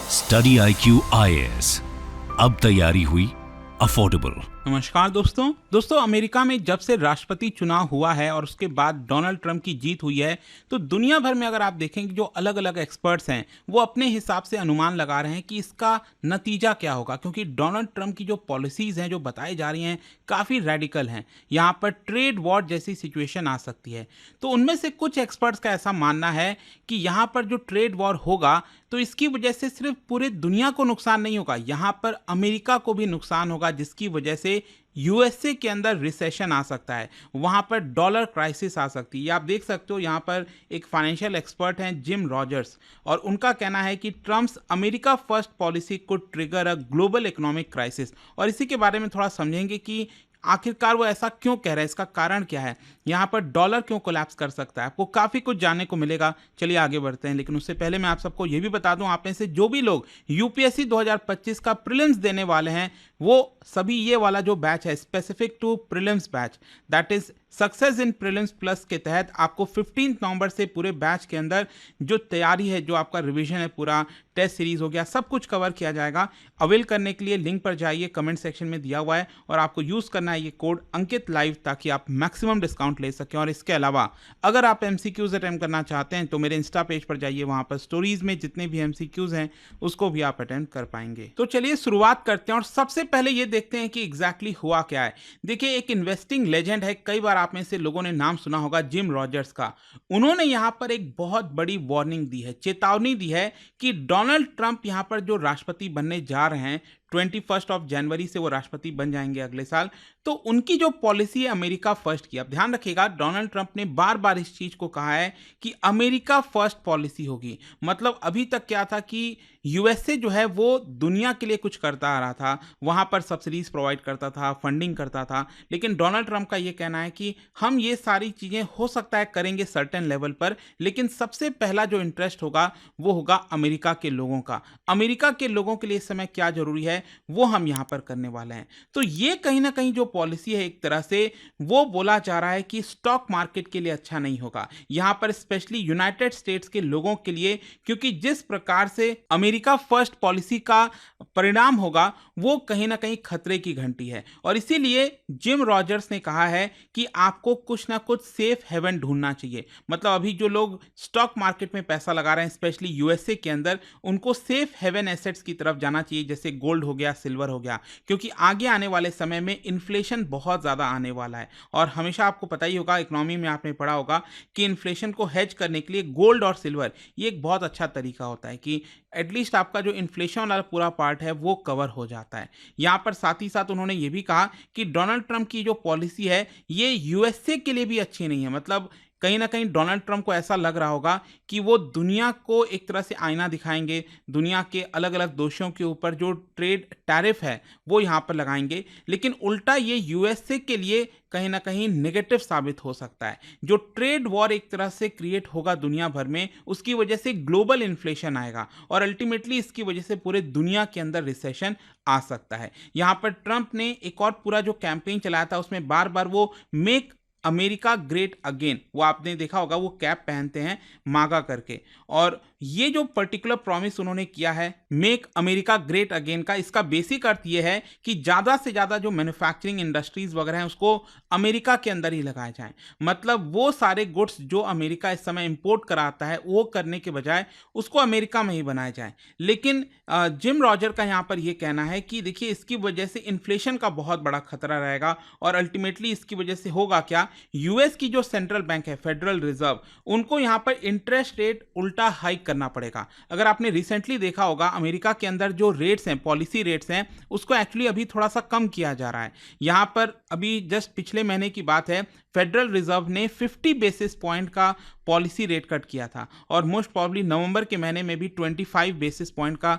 Study IQ IAS, अब तैयारी हुई अफोर्डेबल। नमस्कार दोस्तों अमेरिका में जब से राष्ट्रपति चुनाव हुआ है और उसके बाद डोनाल्ड ट्रंप की जीत हुई है, तो दुनिया भर में अगर आप देखेंगे जो अलग अलग एक्सपर्ट्स हैं वो अपने हिसाब से अनुमान लगा रहे हैं कि इसका नतीजा क्या होगा, क्योंकि डोनाल्ड ट्रंप की जो पॉलिसीज हैं जो बताई जा रही हैं काफ़ी रेडिकल हैं। यहाँ पर ट्रेड वॉर जैसी सिचुएशन आ सकती है। तो उनमें से कुछ एक्सपर्ट्स का ऐसा मानना है कि यहाँ पर जो ट्रेड वॉर होगा तो इसकी वजह से सिर्फ पूरे दुनिया को नुकसान नहीं होगा, यहाँ पर अमेरिका को भी नुकसान होगा, जिसकी वजह से यूएसए के अंदर रिसेशन आ सकता है, वहाँ पर डॉलर क्राइसिस आ सकती है। ये आप देख सकते हो, यहाँ पर एक फाइनेंशियल एक्सपर्ट हैं जिम रॉजर्स, और उनका कहना है कि Trump's America first policy could trigger a global economic crisis. और इसी के बारे में थोड़ा समझेंगे कि आखिरकार वो ऐसा क्यों कह रहे हैं, इसका कारण क्या है, यहाँ पर डॉलर क्यों कोलैप्स कर सकता है। आपको काफ़ी कुछ जानने को मिलेगा। चलिए आगे बढ़ते हैं, लेकिन उससे पहले मैं आप सबको ये भी बता दूं, आप में से जो भी लोग यूपीएससी 2025 का प्रीलिम्स देने वाले हैं वो सभी ये वाला जो बैच है specific to prelims batch, that is success in prelims plus के तहत आपको 15 नवंबर से पूरे बैच के अंदर जो तैयारी है, जो आपका रिवीजन है, पूरा टेस्ट सीरीज हो गया, सब कुछ कवर किया जाएगा। अवेल करने के लिए लिंक पर जाइए, कमेंट सेक्शन में दिया हुआ है, और आपको यूज़ करना है ये कोड अंकित लाइव, ताकि आप मैक्सिमम डिस्काउंट ले सकें। और इसके अलावा अगर आप एमसीक्यूज अटेम्प्ट करना चाहते हैं तो मेरे इंस्टा पेज पर जाइए, वहाँ पर स्टोरीज में जितने भी एमसीक्यूज हैं उसको भी आप अटेम्प्ट कर पाएंगे। तो चलिए शुरुआत करते हैं, और सबसे पहले ये देखते हैं कि एग्जैक्टली हुआ क्या है। देखिए, एक इन्वेस्टिंग लेजेंड है, कई बार आप में से लोगों ने नाम सुना होगा, जिम रॉजर्स का। उन्होंने यहाँ पर एक बहुत बड़ी वार्निंग दी है, चेतावनी दी है कि डोनाल्ड ट्रंप यहाँ पर जो राष्ट्रपति बनने जा रहे हैं, 21 जनवरी से वो राष्ट्रपति बन जाएंगे अगले साल, तो उनकी जो पॉलिसी है अमेरिका फर्स्ट की। अब ध्यान रखिएगा, डोनाल्ड ट्रंप ने बार बार इस चीज को कहा है कि अमेरिका फर्स्ट पॉलिसी होगी। मतलब अभी तक क्या था कि यूएसए जो है वो दुनिया के लिए कुछ करता आ रहा था, वहां पर सब्सिडीज प्रोवाइड करता था, फंडिंग करता था, लेकिन डोनाल्ड ट्रंप का ये कहना है कि हम ये सारी चीजें हो सकता है करेंगे सर्टेन लेवल पर, लेकिन सबसे पहला जो इंटरेस्ट होगा वो होगा अमेरिका के लोगों का। अमेरिका के लोगों के लिए इस समय क्या जरूरी है वो हम यहां पर करने वाले हैं। तो ये कहीं ना कहीं जो पॉलिसी है, एक तरह से वो बोला जा रहा है कि स्टॉक मार्केट के लिए अच्छा नहीं होगा, यहां पर स्पेशली यूनाइटेड स्टेट्स के लोगों के लिए, क्योंकि जिस प्रकार से अमेरिका फर्स्ट पॉलिसी का परिणाम होगा वो कहीं ना कहीं खतरे की घंटी है। और इसीलिए जिम रॉजर्स ने कहा है कि आपको कुछ ना कुछ सेफ हेवन ढूंढना चाहिए। मतलब अभी जो लोग स्टॉक मार्केट में पैसा लगा रहे हैं स्पेशली यूएसए के अंदर, उनको सेफ हेवन एसेट्स की तरफ जाना चाहिए, जैसे गोल्ड हो गया, सिल्वर हो गया, क्योंकि आगे आने वाले समय में इन्फ्लेशन बहुत ज़्यादा आने वाला है। और हमेशा आपको पता ही होगा, इकोनॉमी में आपने पढ़ा होगा कि इन्फ्लेशन को हेज करने के लिए गोल्ड और सिल्वर ये एक बहुत अच्छा तरीका होता है कि एटलीस्ट आपका जो इन्फ्लेशन वाला पूरा पार्ट है वो कवर हो जाता है। यहाँ पर साथ ही साथ उन्होंने ये भी कहा कि डोनाल्ड ट्रंप की जो पॉलिसी है ये यूएसए के लिए भी अच्छी नहीं है। मतलब कहीं ना कहीं डोनाल्ड ट्रंप को ऐसा लग रहा होगा कि वो दुनिया को एक तरह से आईना दिखाएंगे, दुनिया के अलग अलग दोषों के ऊपर जो ट्रेड टैरिफ है वो यहाँ पर लगाएंगे, लेकिन उल्टा ये यूएसए के लिए कहीं ना कहीं नेगेटिव साबित हो सकता है। जो ट्रेड वॉर एक तरह से क्रिएट होगा दुनिया भर में, उसकी वजह से ग्लोबल इन्फ्लेशन आएगा, और अल्टीमेटली इसकी वजह से पूरे दुनिया के अंदर रिसेशन आ सकता है। यहाँ पर ट्रंप ने एक और पूरा जो कैंपेन चलाया था उसमें बार बार वो मेक अमेरिका ग्रेट अगेन, वो आपने देखा होगा, वो कैप पहनते हैं मागा करके, और ये जो पर्टिकुलर प्रॉमिस उन्होंने किया है मेक अमेरिका ग्रेट अगेन का, इसका बेसिक अर्थ ये है कि ज़्यादा से ज़्यादा जो मैन्युफैक्चरिंग इंडस्ट्रीज वगैरह हैं उसको अमेरिका के अंदर ही लगाए जाएं। मतलब वो सारे गुड्स जो अमेरिका इस समय इंपोर्ट कराता है वो करने के बजाय उसको अमेरिका में ही बनाए जाएं। लेकिन जिम रॉजर का यहाँ पर यह कहना है कि देखिए, इसकी वजह से इन्फ्लेशन का बहुत बड़ा खतरा रहेगा, और अल्टीमेटली इसकी वजह से होगा क्या, यूएस की जो सेंट्रल बैंक है फेडरल रिजर्व, उनको यहाँ पर इंटरेस्ट रेट उल्टा हाइक करना पड़ेगा। अगर आपने रिसेंटली देखा होगा, अमेरिका के अंदर जो रेट्स हैं, पॉलिसी रेट्स हैं, उसको एक्चुअली अभी थोड़ा सा कम किया जा रहा है। यहाँ पर अभी जस्ट पिछले महीने की बात है, फेडरल रिजर्व ने 50 बेसिस पॉइंट का पॉलिसी रेट कट किया था, और मोस्ट प्रॉब्ली नवंबर के महीने में भी 25 बेसिस पॉइंट का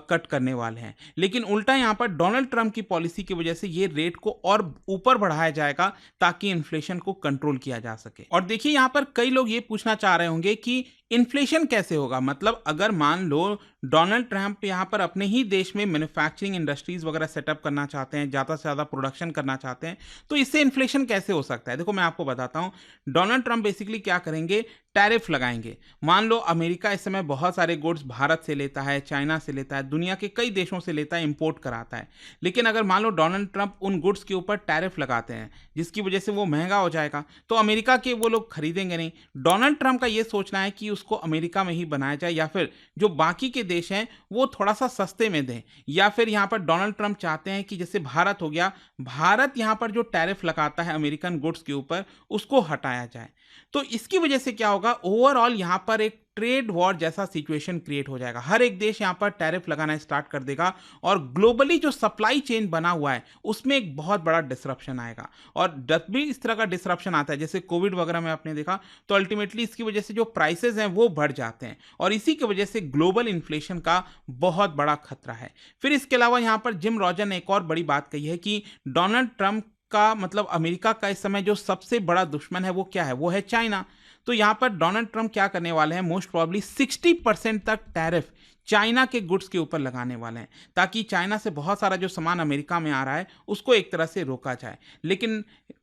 कट करने वाले हैं। लेकिन उल्टा यहाँ पर डोनाल्ड ट्रंप की पॉलिसी की वजह से ये रेट को और ऊपर बढ़ाया जाएगा ताकि इन्फ्लेशन को कंट्रोल किया जा सके। और देखिए, यहाँ पर कई लोग ये पूछना चाह रहे होंगे कि इन्फ्लेशन कैसे होगा। मतलब अगर मान लो डोनाल्ड ट्रंप यहाँ पर अपने ही देश में मैन्युफैक्चरिंग इंडस्ट्रीज वगैरह सेटअप करना चाहते हैं, ज़्यादा से ज़्यादा प्रोडक्शन करना चाहते हैं, तो इससे इन्फ्लेशन कैसे हो सकता है? देखो मैं आपको बताता हूँ। डोनाल्ड ट्रंप बेसिकली क्या करेंगे, टैरिफ लगाएंगे। मान लो अमेरिका इस समय बहुत सारे गुड्स भारत से लेता है, चाइना से लेता है, दुनिया के कई देशों से लेता है, इंपोर्ट कराता है। लेकिन अगर मान लो डोनाल्ड ट्रंप उन गुड्स के ऊपर टैरिफ लगाते हैं जिसकी वजह से वो महंगा हो जाएगा, तो अमेरिका के वो लोग खरीदेंगे नहीं। डोनाल्ड ट्रंप का ये सोचना है कि उसको अमेरिका में ही बनाया जाए, या फिर जो बाकी के देश हैं वो थोड़ा सा सस्ते में दें, या फिर यहाँ पर डोनाल्ड ट्रंप चाहते हैं कि जैसे भारत हो गया, भारत यहाँ पर जो टैरिफ लगाता है अमेरिकन गुड्स के ऊपर उसको हटाया जाए। तो इसकी वजह से क्या होगा, ओवरऑल यहाँ पर एक ट्रेड वॉर जैसा सिचुएशन क्रिएट हो जाएगा। हर एक देश यहाँ पर टैरिफ लगाना स्टार्ट कर देगा और ग्लोबली जो सप्लाई चेन बना हुआ है उसमें एक बहुत बड़ा डिसरप्शन आएगा। और जब भी इस तरह का डिसरप्शन आता है, जैसे कोविड वगैरह में आपने देखा, तो अल्टीमेटली इसकी वजह से जो प्राइसेस हैं वो बढ़ जाते हैं और इसी की वजह से ग्लोबल इन्फ्लेशन का बहुत बड़ा खतरा है। फिर इसके अलावा यहाँ पर जिम रॉजर ने एक और बड़ी बात कही है कि डोनाल्ड ट्रंप का मतलब अमेरिका का इस समय जो सबसे बड़ा दुश्मन है वो क्या है, वो है चाइना। तो यहाँ पर डोनाल्ड ट्रंप क्या करने वाले हैं, मोस्ट प्रॉब्ली 60% तक टैरिफ चाइना के गुड्स के ऊपर लगाने वाले हैं, ताकि चाइना से बहुत सारा जो सामान अमेरिका में आ रहा है उसको एक तरह से रोका जाए। लेकिन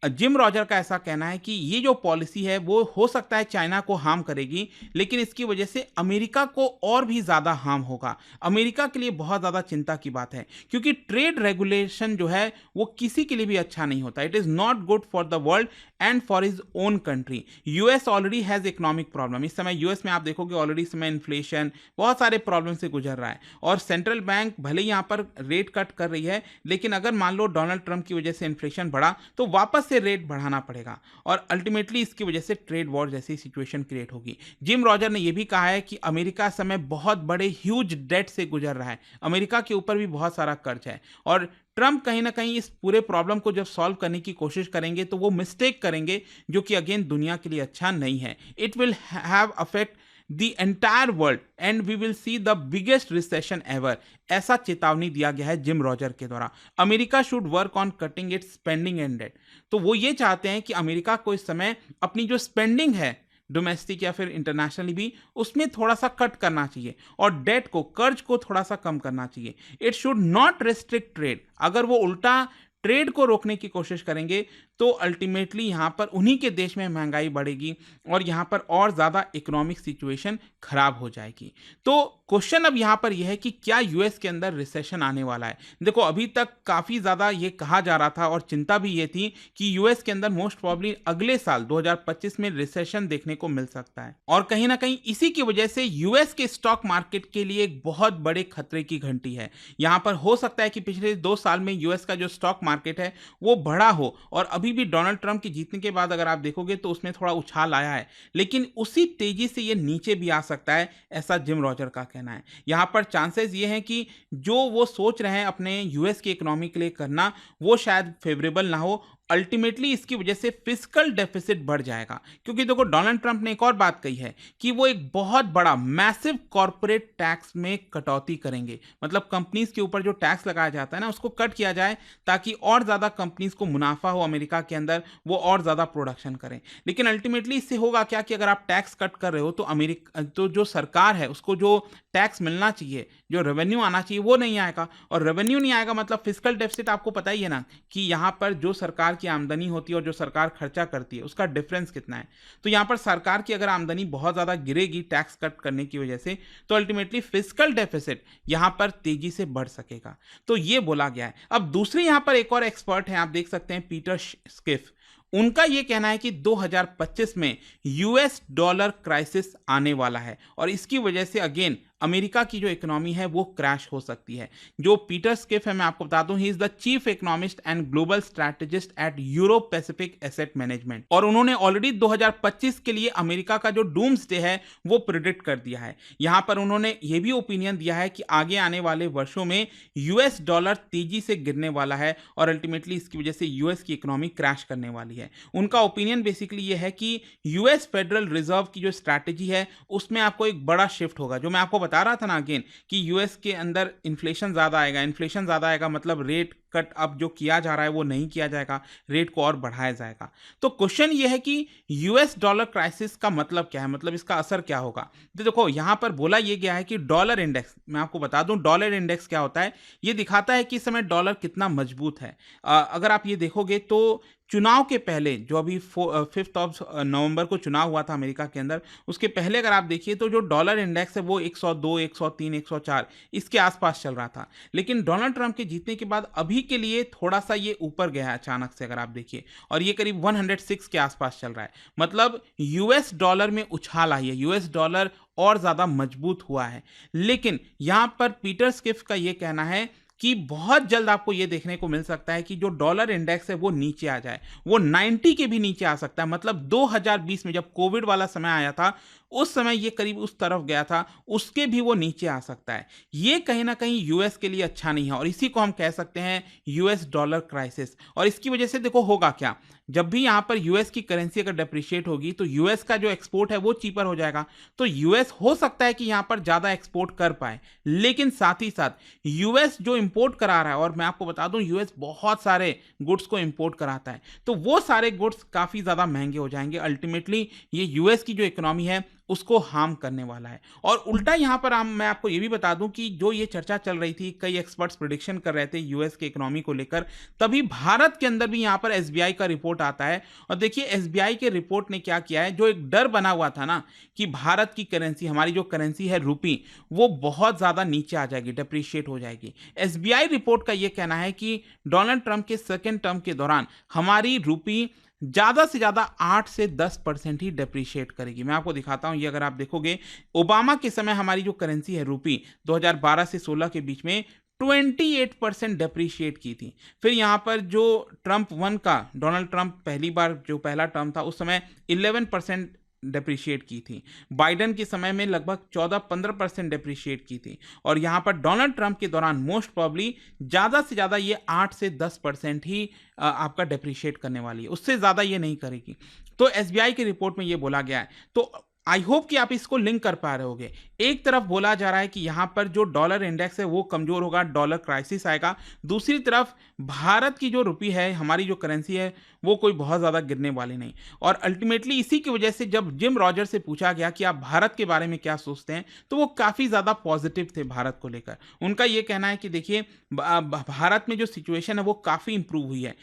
जिम रॉजर का ऐसा कहना है कि ये जो पॉलिसी है वो हो सकता है चाइना को हार्म करेगी, लेकिन इसकी वजह से अमेरिका को और भी ज़्यादा हार्म होगा। अमेरिका के लिए बहुत ज़्यादा चिंता की बात है, क्योंकि ट्रेड रेगुलेशन जो है वो किसी के लिए भी अच्छा नहीं होता। It is not good for the world and for his own country. US already has economic problem. इस समय यूएस में आप देखोगे ऑलरेडी इस समय इन्फ्लेशन, बहुत सारे प्रॉब्लम से गुजर रहा है, और सेंट्रल बैंक भले ही यहाँ पर रेट कट कर रही है, लेकिन अगर मान लो डोनाल्ड ट्रंप की वजह से इन्फ्लेशन बढ़ा तो वापस से रेट बढ़ाना पड़ेगा और अल्टीमेटली इसकी वजह से ट्रेड वॉर जैसी सिचुएशन क्रिएट होगी। जिम रॉजर ने यह भी कहा है कि अमेरिका इस समय बहुत बड़े ह्यूज डेट से गुजर रहा है, अमेरिका के ऊपर भी बहुत सारा कर्ज है, और ट्रंप कहीं ना कहीं इस पूरे प्रॉब्लम को जब सॉल्व करने की कोशिश करेंगे तो वो मिस्टेक करेंगे जो कि अगेन दुनिया के लिए अच्छा नहीं है। It will have affect the entire world and we will see the biggest recession ever, ऐसा चेतावनी दिया गया है जिम रॉजर के द्वारा। America should work on cutting its spending and debt. तो वो ये चाहते हैं कि अमेरिका को इस समय अपनी जो स्पेंडिंग है डोमेस्टिक या फिर इंटरनेशनली भी, उसमें थोड़ा सा कट करना चाहिए और डेट को, कर्ज को थोड़ा सा कम करना चाहिए। It should not restrict trade. अगर वो उल्टा ट्रेड को रोकने की कोशिश करेंगे तो अल्टीमेटली यहाँ पर उन्हीं के देश में महंगाई बढ़ेगी और यहाँ पर और ज़्यादा इकोनॉमिक सिचुएशन खराब हो जाएगी। तो क्वेश्चन अब यहाँ पर यह है कि क्या यूएस के अंदर रिसेशन आने वाला है। देखो अभी तक काफ़ी ज़्यादा ये कहा जा रहा था और चिंता भी ये थी कि यूएस के अंदर मोस्ट प्रॉब्ली अगले साल 2025 में रिसेशन देखने को मिल सकता है, और कहीं ना कहीं इसी की वजह से यूएस के स्टॉक मार्केट के लिए एक बहुत बड़े खतरे की घंटी है। यहाँ पर हो सकता है कि पिछले 2 साल में यूएस का जो स्टॉक मार्केट है वो बढ़ा हो, और अभी भी डोनाल्ड ट्रंप के जीतने के बाद अगर आप देखोगे तो उसमें थोड़ा उछाल आया है, लेकिन उसी तेजी से ये नीचे भी आ सकता है, ऐसा जिम रॉजर का कहना है। यहां पर चांसेस ये हैं कि जो वो सोच रहे हैं अपने यूएस की इकोनॉमी के लिए करना वो शायद फेवरेबल ना हो। अल्टीमेटली इसकी वजह से फिस्कल डेफिसिट बढ़ जाएगा, क्योंकि देखो डोनाल्ड ट्रंप ने एक और बात कही है कि वो एक बहुत बड़ा मैसिव कॉर्पोरेट टैक्स में कटौती करेंगे। मतलब कंपनीज के ऊपर जो टैक्स लगाया जाता है ना उसको कट किया जाए ताकि और ज़्यादा कंपनीज को मुनाफा हो अमेरिका के अंदर, वो और ज़्यादा प्रोडक्शन करें। लेकिन अल्टीमेटली इससे होगा क्या कि अगर आप टैक्स कट कर रहे हो तो अमेरिका तो जो सरकार है उसको जो टैक्स मिलना चाहिए, जो रेवेन्यू आना चाहिए वो नहीं आएगा, और रेवेन्यू नहीं आएगा मतलब फिस्कल डेफिसिट। आपको पता ही है ना कि यहाँ पर जो सरकार की आमदनी होती है और जो सरकार खर्चा करती है उसका डिफरेंस कितना है। तो यहाँ पर सरकार की अगर आमदनी बहुत ज़्यादा गिरेगी टैक्स कट करने की वजह से, तो अल्टीमेटली फिस्कल डेफिसिट यहाँ पर तेजी से बढ़ सकेगा। तो ये बोला गया है। अब दूसरे यहाँ पर एक और एक्सपर्ट हैं, आप देख सकते हैं पीटर स्किफ। उनका यह कहना है कि 2025 में यूएस डॉलर क्राइसिस आने वाला है और इसकी वजह से अगेन अमेरिका की जो इकोनॉमी है वो क्रैश हो सकती है। जो पीटर स्किफ है, मैं आपको बता दूं, he is the chief economist and global strategist at Euro Pacific asset management, और उन्होंने ऑलरेडी 2025 के लिए अमेरिका का जो डूम्सडे है वो प्रिडिक्ट कर दिया है। यहां पर उन्होंने ये भी ओपिनियन दिया है कि आगे आने वाले वर्षों में यूएस डॉलर तेजी से गिरने वाला है और अल्टीमेटली इसकी वजह से यूएस की इकोनॉमी क्रैश करने वाली है। उनका ओपिनियन बेसिकली ये है कि यूएस फेडरल रिजर्व की जो स्ट्रैटेजी है उसमें आपको एक बड़ा शिफ्ट होगा। जो मैं आपको बता रहा था ना अगेन कि यूएस के अंदर इन्फ्लेशन ज़्यादा आएगा, इन्फ्लेशन ज़्यादा आएगा मतलब रेट कट अब जो किया जा रहा है वो नहीं किया जाएगा, रेट को और बढ़ाया जाएगा। तो क्वेश्चन ये है कि यूएस डॉलर क्राइसिस का मतलब क्या है, मतलब इसका असर क्या होगा। तो देखो यहाँ पर बोला ये गया है कि डॉलर इंडेक्स, मैं आपको बता दूं डॉलर इंडेक्स क्या होता है, ये दिखाता है कि इस समय डॉलर कितना मजबूत है। अगर आप ये देखोगे तो चुनाव के पहले जो अभी 5 नवंबर को चुनाव हुआ था अमेरिका के अंदर, उसके पहले अगर आप देखिए तो जो डॉलर इंडेक्स है वो 102, 103, 104 इसके आसपास चल रहा था। लेकिन डोनाल्ड ट्रंप के जीतने के बाद अभी के लिए थोड़ा सा ये ऊपर गया है अचानक से, अगर आप देखिए, और ये करीब 106 के आसपास चल रहा है। मतलब यूएस डॉलर में उछाल आई है, यूएस डॉलर और ज्यादा मजबूत हुआ है। लेकिन यहां पर पीटर स्किफ का ये कहना है कि बहुत जल्द आपको ये देखने को मिल सकता है कि जो डॉलर इंडेक्स है वो नीचे आ जाए, वो 90 के भी नीचे आ सकता है। मतलब 2020 में जब कोविड वाला समय आया था उस समय ये करीब उस तरफ गया था, उसके भी वो नीचे आ सकता है। ये कहीं ना कहीं यूएस के लिए अच्छा नहीं है और इसी को हम कह सकते हैं यूएस डॉलर क्राइसिस। और इसकी वजह से देखो होगा क्या, जब भी यहाँ पर यूएस की करेंसी अगर डेप्रिशिएट होगी तो यूएस का जो एक्सपोर्ट है वो चीपर हो जाएगा। तो यूएस हो सकता है कि यहाँ पर ज़्यादा एक्सपोर्ट कर पाए, लेकिन साथ ही साथ यूएस जो इंपोर्ट करा रहा है, और मैं आपको बता दूं यूएस बहुत सारे गुड्स को इंपोर्ट कराता है, तो वो सारे गुड्स काफ़ी ज़्यादा महंगे हो जाएंगे। अल्टीमेटली ये यूएस की जो इकोनॉमी है उसको हार्म करने वाला है। और उल्टा यहाँ पर मैं आपको ये भी बता दूं कि जो ये चर्चा चल रही थी, कई एक्सपर्ट्स प्रेडिक्शन कर रहे थे यूएस के इकोनॉमी को लेकर, तभी भारत के अंदर भी यहाँ पर एसबीआई का रिपोर्ट आता है। और देखिए एसबीआई के रिपोर्ट ने क्या किया है, जो एक डर बना हुआ था ना कि भारत की करेंसी, हमारी जो करेंसी है रूपी, वो बहुत ज़्यादा नीचे आ जाएगी, डेप्रिशिएट हो जाएगी। एसबीआई रिपोर्ट का ये कहना है कि डोनाल्ड ट्रंप के सेकेंड टर्म के दौरान हमारी रूपी ज़्यादा से ज़्यादा 8 से 10% ही डेप्रिशिएट करेगी। मैं आपको दिखाता हूँ, ये अगर आप देखोगे ओबामा के समय हमारी जो करेंसी है रूपी 2012 से 16 के बीच में 28% डेप्रिशिएट की थी। फिर यहाँ पर जो ट्रंप 1 का, डोनाल्ड ट्रंप पहली बार जो पहला टर्म था उस समय 11% डेप्रिशिएट की थी। बाइडन के समय में लगभग 14-15% डेप्रिशिएट की थी। और यहाँ पर डोनाल्ड ट्रंप के दौरान मोस्ट प्रॉब्ली ज़्यादा से ज़्यादा ये 8 से 10% ही आपका डेप्रिशिएट करने वाली है, उससे ज़्यादा ये नहीं करेगी। तो एसबीआई की रिपोर्ट में ये बोला गया है। तो आई होप कि आप इसको लिंक कर पा रहे होगे। एक तरफ बोला जा रहा है कि यहाँ पर जो डॉलर इंडेक्स है वो कमजोर होगा, डॉलर क्राइसिस आएगा। दूसरी तरफ भारत की जो रुपी है, हमारी जो करेंसी है, वो कोई बहुत ज़्यादा गिरने वाली नहीं। और अल्टीमेटली इसी की वजह से जब जिम रॉजर से पूछा गया कि आप भारत के बारे में क्या सोचते हैं, तो वो काफ़ी ज़्यादा पॉजिटिव थे भारत को लेकर। उनका ये कहना है कि देखिए भारत में जो सिचुएशन है वो काफ़ी इंप्रूव हुई है।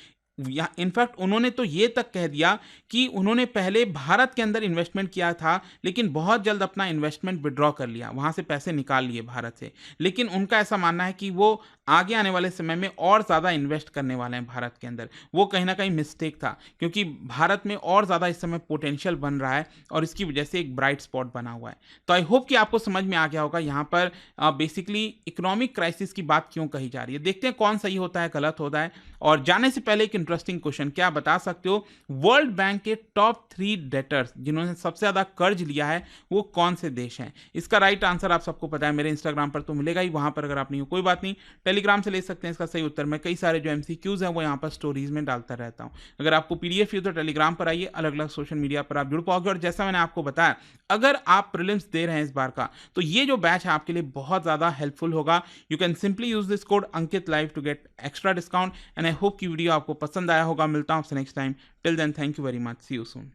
इनफैक्ट उन्होंने तो ये तक कह दिया कि उन्होंने पहले भारत के अंदर इन्वेस्टमेंट किया था, लेकिन बहुत जल्द अपना इन्वेस्टमेंट विड्रॉ कर लिया, वहाँ से पैसे निकाल लिए भारत से। लेकिन उनका ऐसा मानना है कि वो आगे आने वाले समय में और ज़्यादा इन्वेस्ट करने वाले हैं भारत के अंदर। वो कहीं ना कहीं मिस्टेक था, क्योंकि भारत में और ज़्यादा इस समय पोटेंशियल बन रहा है और इसकी वजह से एक ब्राइट स्पॉट बना हुआ है। तो आई होप कि आपको समझ में आ गया होगा यहाँ पर बेसिकली इकोनॉमिक क्राइसिस की बात क्यों कही जा रही है। देखते हैं कौन सही होता है, गलत होता है। और जाने से पहले एक इंटरेस्टिंग क्वेश्चन, क्या बता सकते हो वर्ल्ड बैंक के टॉप 3 डेटर्स जिन्होंने सबसे ज्यादा कर्ज लिया है वो कौन से देश हैं? इसका राइट आंसर आप सबको पता है, मेरे इंस्टाग्राम पर तो मिलेगा ही, वहां पर अगर आप नहीं हो कोई बात नहीं, टेलीग्राम से ले सकते हैं इसका सही उत्तर। मैं कई सारे जो एमसीक्यूज हैं वो यहाँ पर स्टोरीज में डालता रहता हूँ। अगर आपको पीडीएफ चाहिए तो टेलीग्राम पर आइए, अलग अलग सोशल मीडिया पर आप जुड़ पाओगे। और जैसा मैंने आपको बताया, अगर आप प्रीलिम्स दे रहे हैं इस बार का, तो ये जो बैच है आपके लिए बहुत ज्यादा हेल्पफुल होगा। You can simply use this code Ankit live to get extra discount. And I hope की वीडियो आपको पसंद आया होगा। मिलता हूं आपसे next time. Till then thank you very much, see you soon.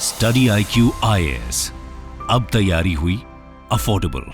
Study IQ IAS, अब तैयारी हुई अफोर्डेबल।